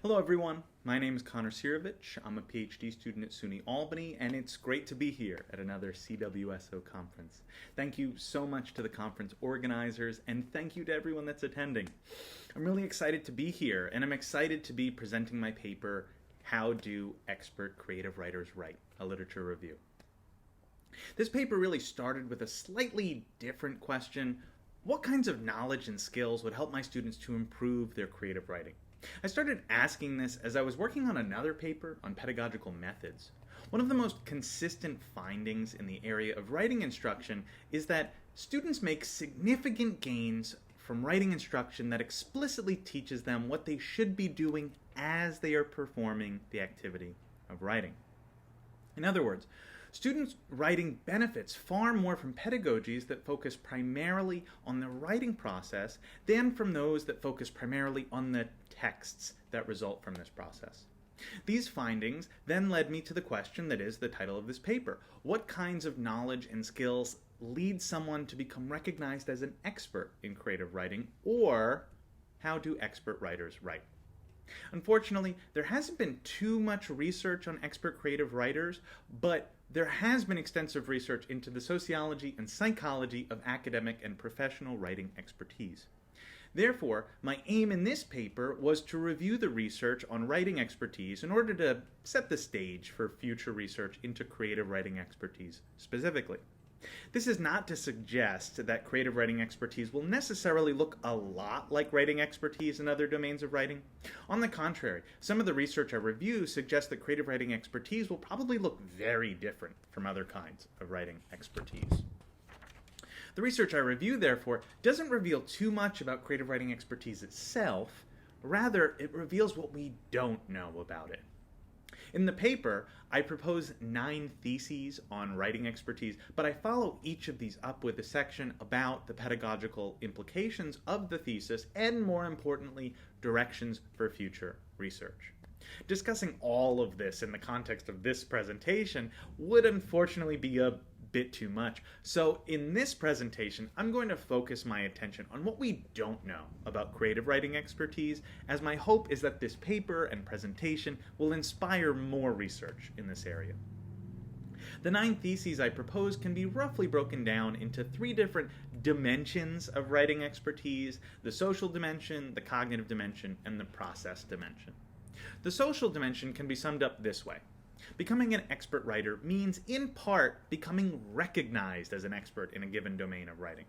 Hello everyone, my name is Syrewicz. I'm a PhD student at SUNY Albany, and it's great to be here at another CWSO conference. Thank you so much to the conference organizers, and thank you to everyone that's attending. I'm really excited to be here, and I'm excited to be presenting my paper, How Do Expert Creative Writers Write? A Literature Review. This paper really started with a slightly different question: what kinds of knowledge and skills would help my students to improve their creative writing? I started asking this as I was working on another paper on pedagogical methods. One of the most consistent findings in the area of writing instruction is that students make significant gains from writing instruction that explicitly teaches them what they should be doing as they are performing the activity of writing. In other words, students' writing benefits far more from pedagogies that focus primarily on the writing process than from those that focus primarily on the texts that result from this process. These findings then led me to the question that is the title of this paper: what kinds of knowledge and skills lead someone to become recognized as an expert in creative writing, or how do expert writers write? Unfortunately, there hasn't been too much research on expert creative writers, but there has been extensive research into the sociology and psychology of academic and professional writing expertise. Therefore, my aim in this paper was to review the research on writing expertise in order to set the stage for future research into creative writing expertise specifically. This is not to suggest that creative writing expertise will necessarily look a lot like writing expertise in other domains of writing. On the contrary, some of the research I review suggests that creative writing expertise will probably look very different from other kinds of writing expertise. The research I review, therefore, doesn't reveal too much about creative writing expertise itself. Rather, it reveals what we don't know about it. In the paper, I propose 9 theses on writing expertise, but I follow each of these up with a section about the pedagogical implications of the thesis and, more importantly, directions for future research. Discussing all of this in the context of this presentation would unfortunately be a bit too much. So in this presentation, I'm going to focus my attention on what we don't know about creative writing expertise, as my hope is that this paper and presentation will inspire more research in this area. The 9 theses I propose can be roughly broken down into 3 different dimensions of writing expertise: the social dimension, the cognitive dimension, and the process dimension. The social dimension can be summed up this way: becoming an expert writer means, in part, becoming recognized as an expert in a given domain of writing.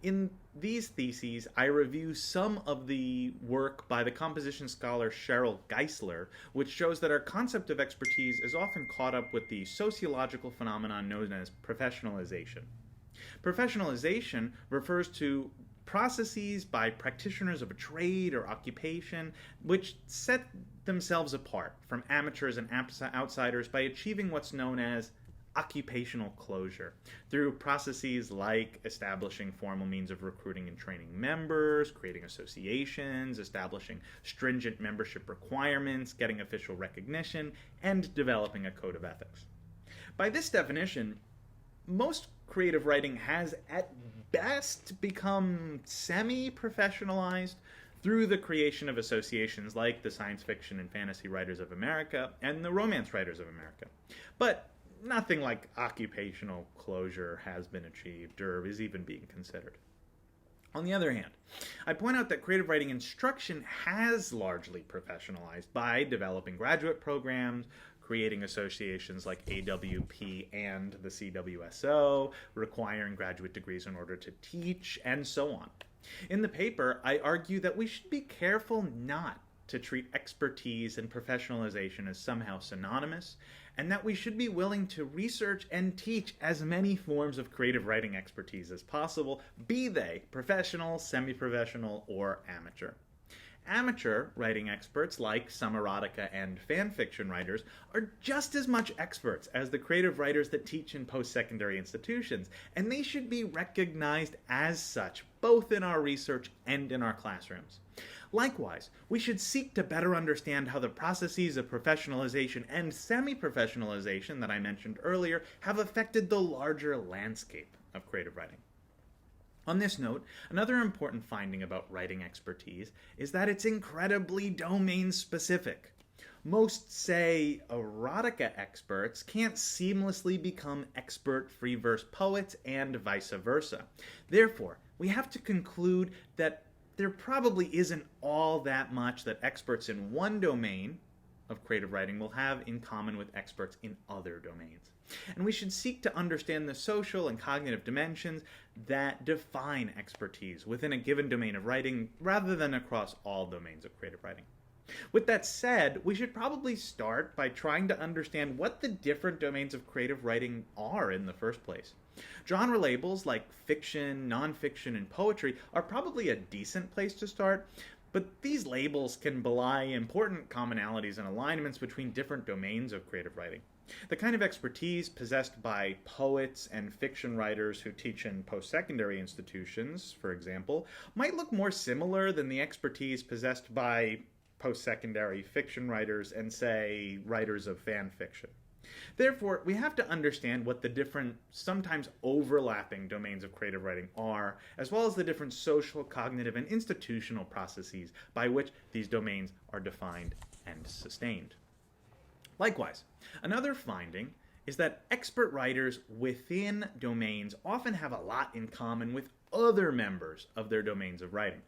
In these theses, I review some of the work by the composition scholar Cheryl Geisler, which shows that our concept of expertise is often caught up with the sociological phenomenon known as professionalization. Professionalization refers to processes by practitioners of a trade or occupation which set themselves apart from amateurs and outsiders by achieving what's known as occupational closure through processes like establishing formal means of recruiting and training members, creating associations, establishing stringent membership requirements, getting official recognition, and developing a code of ethics. By this definition, most creative writing has at best become semi-professionalized through the creation of associations like the Science Fiction and Fantasy Writers of America and the Romance Writers of America. But nothing like occupational closure has been achieved or is even being considered. On the other hand, I point out that creative writing instruction has largely professionalized by developing graduate programs, creating associations like AWP and the CWSO, requiring graduate degrees in order to teach, and so on. In the paper, I argue that we should be careful not to treat expertise and professionalization as somehow synonymous, and that we should be willing to research and teach as many forms of creative writing expertise as possible, be they professional, semi-professional, or amateur. Amateur writing experts like some erotica and fan fiction writers are just as much experts as the creative writers that teach in post-secondary institutions, and they should be recognized as such both in our research and in our classrooms. Likewise, we should seek to better understand how the processes of professionalization and semi-professionalization that I mentioned earlier have affected the larger landscape of creative writing. On this note, another important finding about writing expertise is that it's incredibly domain-specific. Most, say, erotica experts can't seamlessly become expert free verse poets and vice versa. Therefore, we have to conclude that there probably isn't all that much that experts in one domain of creative writing will have in common with experts in other domains. And we should seek to understand the social and cognitive dimensions that define expertise within a given domain of writing rather than across all domains of creative writing. With that said, we should probably start by trying to understand what the different domains of creative writing are in the first place. Genre labels like fiction, nonfiction, and poetry are probably a decent place to start, but these labels can belie important commonalities and alignments between different domains of creative writing. The kind of expertise possessed by poets and fiction writers who teach in post-secondary institutions, for example, might look more similar than the expertise possessed by post-secondary fiction writers and, say, writers of fan fiction. Therefore, we have to understand what the different, sometimes overlapping domains of creative writing are, as well as the different social, cognitive, and institutional processes by which these domains are defined and sustained. Likewise, another finding is that expert writers within domains often have a lot in common with other members of their domains of writing.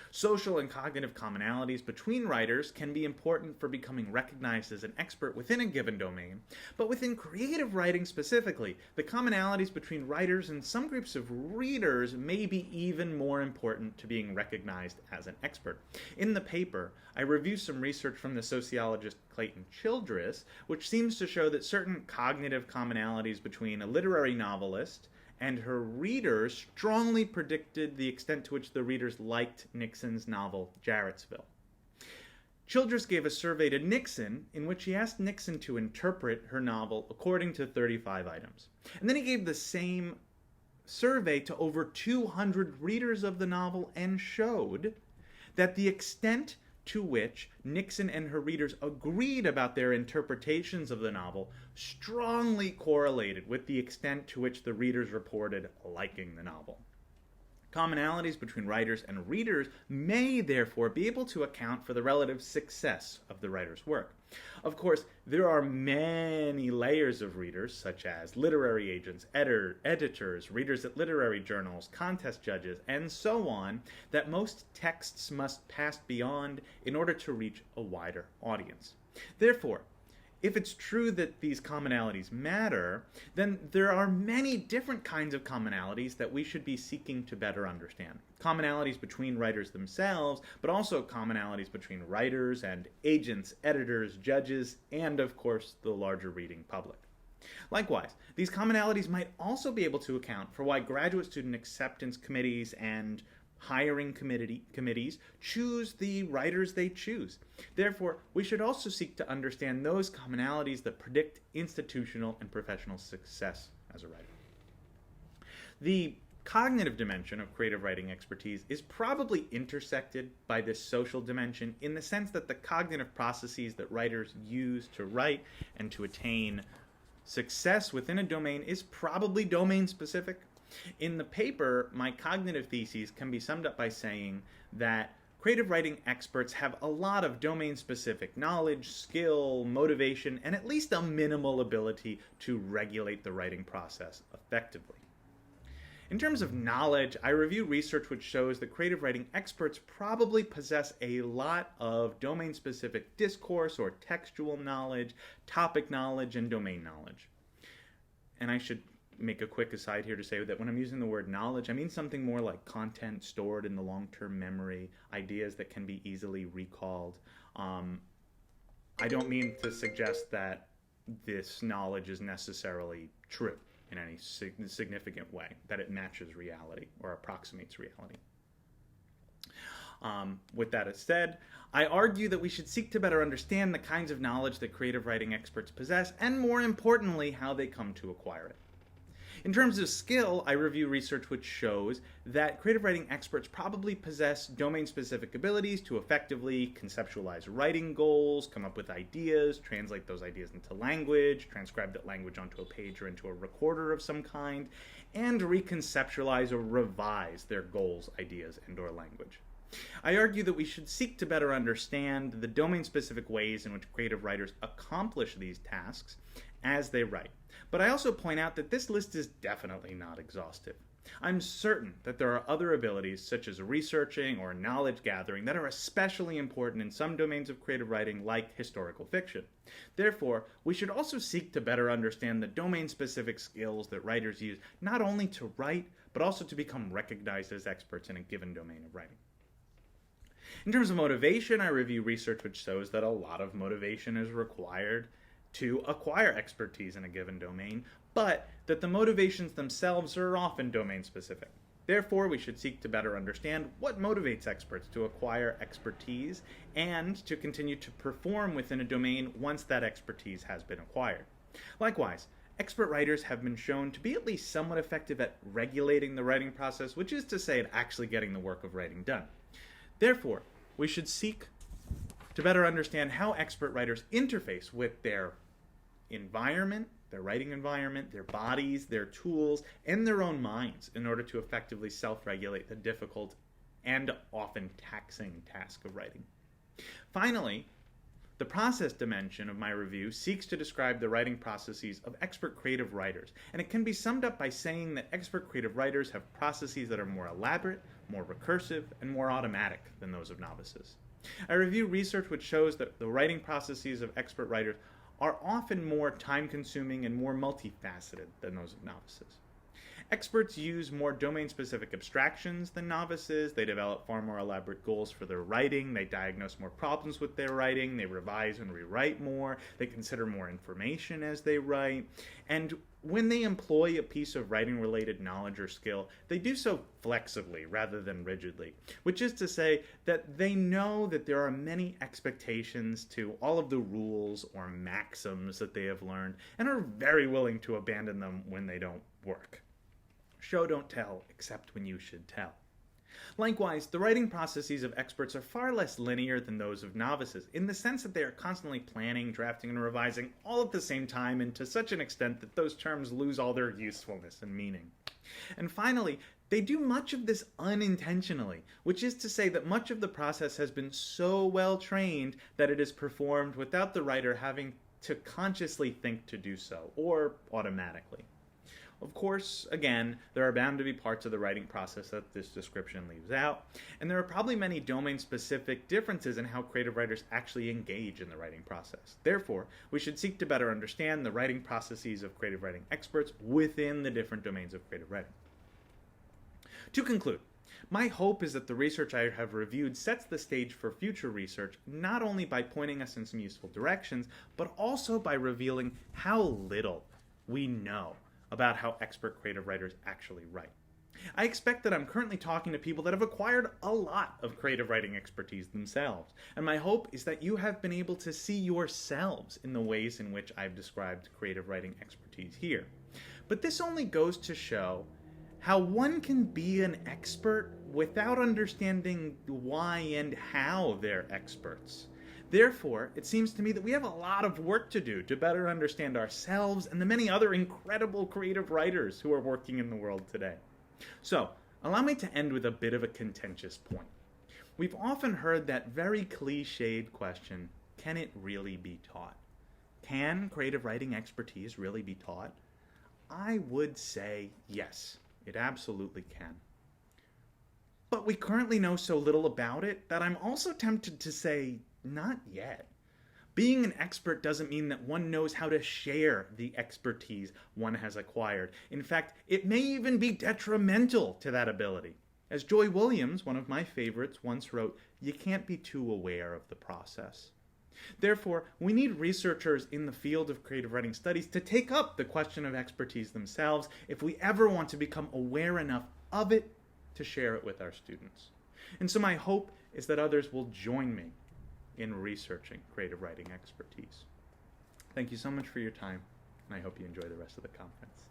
Social and cognitive commonalities between writers can be important for becoming recognized as an expert within a given domain, but within creative writing specifically, the commonalities between writers and some groups of readers may be even more important to being recognized as an expert. In the paper, I review some research from the sociologist Clayton Childress, which seems to show that certain cognitive commonalities between a literary novelist and her readers strongly predicted the extent to which the readers liked Nixon's novel, Jarrettsville. Childress gave a survey to Nixon in which he asked Nixon to interpret her novel according to 35 items. And then he gave the same survey to over 200 readers of the novel and showed that the extent to which Nixon and her readers agreed about their interpretations of the novel strongly correlated with the extent to which the readers reported liking the novel. Commonalities between writers and readers may therefore be able to account for the relative success of the writer's work. Of course, there are many layers of readers, such as literary agents, editors, readers at literary journals, contest judges, and so on, that most texts must pass beyond in order to reach a wider audience. Therefore, if it's true that these commonalities matter, then there are many different kinds of commonalities that we should be seeking to better understand. Commonalities between writers themselves, but also commonalities between writers and agents, editors, judges, and of course the larger reading public. Likewise, these commonalities might also be able to account for why graduate student acceptance committees and hiring committees choose the writers they choose. Therefore, we should also seek to understand those commonalities that predict institutional and professional success as a writer. The cognitive dimension of creative writing expertise is probably intersected by this social dimension in the sense that the cognitive processes that writers use to write and to attain success within a domain is probably domain-specific. In the paper, my cognitive theses can be summed up by saying that creative writing experts have a lot of domain-specific knowledge, skill, motivation, and at least a minimal ability to regulate the writing process effectively. In terms of knowledge, I review research which shows that creative writing experts probably possess a lot of domain-specific discourse or textual knowledge, topic knowledge, and domain knowledge. And I should make a quick aside here to say that when I'm using the word knowledge, I mean something more like content stored in the long-term memory, ideas that can be easily recalled. I don't mean to suggest that this knowledge is necessarily true in any significant way, that it matches reality or approximates reality. With that said, I argue that we should seek to better understand the kinds of knowledge that creative writing experts possess, and more importantly, how they come to acquire it. In terms of skill, I review research which shows that creative writing experts probably possess domain-specific abilities to effectively conceptualize writing goals, come up with ideas, translate those ideas into language, transcribe that language onto a page or into a recorder of some kind, and reconceptualize or revise their goals, ideas, and/or language. I argue that we should seek to better understand the domain-specific ways in which creative writers accomplish these tasks as they write. But I also point out that this list is definitely not exhaustive. I'm certain that there are other abilities, such as researching or knowledge gathering, that are especially important in some domains of creative writing, like historical fiction. Therefore, we should also seek to better understand the domain-specific skills that writers use, not only to write, but also to become recognized as experts in a given domain of writing. In terms of motivation, I review research which shows that a lot of motivation is required to acquire expertise in a given domain, but that the motivations themselves are often domain-specific. Therefore, we should seek to better understand what motivates experts to acquire expertise and to continue to perform within a domain once that expertise has been acquired. Likewise, expert writers have been shown to be at least somewhat effective at regulating the writing process, which is to say at actually getting the work of writing done. Therefore, we should seek to better understand how expert writers interface with their environment, their writing environment, their bodies, their tools, and their own minds in order to effectively self-regulate the difficult and often taxing task of writing. Finally, the process dimension of my review seeks to describe the writing processes of expert creative writers, and it can be summed up by saying that expert creative writers have processes that are more elaborate, more recursive, and more automatic than those of novices. I review research which shows that the writing processes of expert writers are often more time-consuming and more multifaceted than those of novices. Experts use more domain-specific abstractions than novices. They develop far more elaborate goals for their writing. They diagnose more problems with their writing. They revise and rewrite more. They consider more information as they write. And when they employ a piece of writing-related knowledge or skill, they do so flexibly rather than rigidly, which is to say that they know that there are many expectations to all of the rules or maxims that they have learned and are very willing to abandon them when they don't work. Show don't tell, except when you should tell. Likewise, the writing processes of experts are far less linear than those of novices, in the sense that they are constantly planning, drafting, and revising all at the same time, and to such an extent that those terms lose all their usefulness and meaning. And finally, they do much of this unintentionally, which is to say that much of the process has been so well trained that it is performed without the writer having to consciously think to do so, or automatically. Of course, again, there are bound to be parts of the writing process that this description leaves out, and there are probably many domain-specific differences in how creative writers actually engage in the writing process. Therefore, we should seek to better understand the writing processes of creative writing experts within the different domains of creative writing. To conclude, my hope is that the research I have reviewed sets the stage for future research, not only by pointing us in some useful directions, but also by revealing how little we know about how expert creative writers actually write. I expect that I'm currently talking to people that have acquired a lot of creative writing expertise themselves, and my hope is that you have been able to see yourselves in the ways in which I've described creative writing expertise here. But this only goes to show how one can be an expert without understanding why and how they're experts. Therefore, it seems to me that we have a lot of work to do to better understand ourselves and the many other incredible creative writers who are working in the world today. So, allow me to end with a bit of a contentious point. We've often heard that very cliched question, can it really be taught? Can creative writing expertise really be taught? I would say yes, it absolutely can. But we currently know so little about it that I'm also tempted to say not yet. Being an expert doesn't mean that one knows how to share the expertise one has acquired. In fact, it may even be detrimental to that ability. As Joy Williams, one of my favorites, once wrote, "You can't be too aware of the process." Therefore, we need researchers in the field of creative writing studies to take up the question of expertise themselves if we ever want to become aware enough of it to share it with our students. And so my hope is that others will join me in researching creative writing expertise. Thank you so much for your time, and I hope you enjoy the rest of the conference.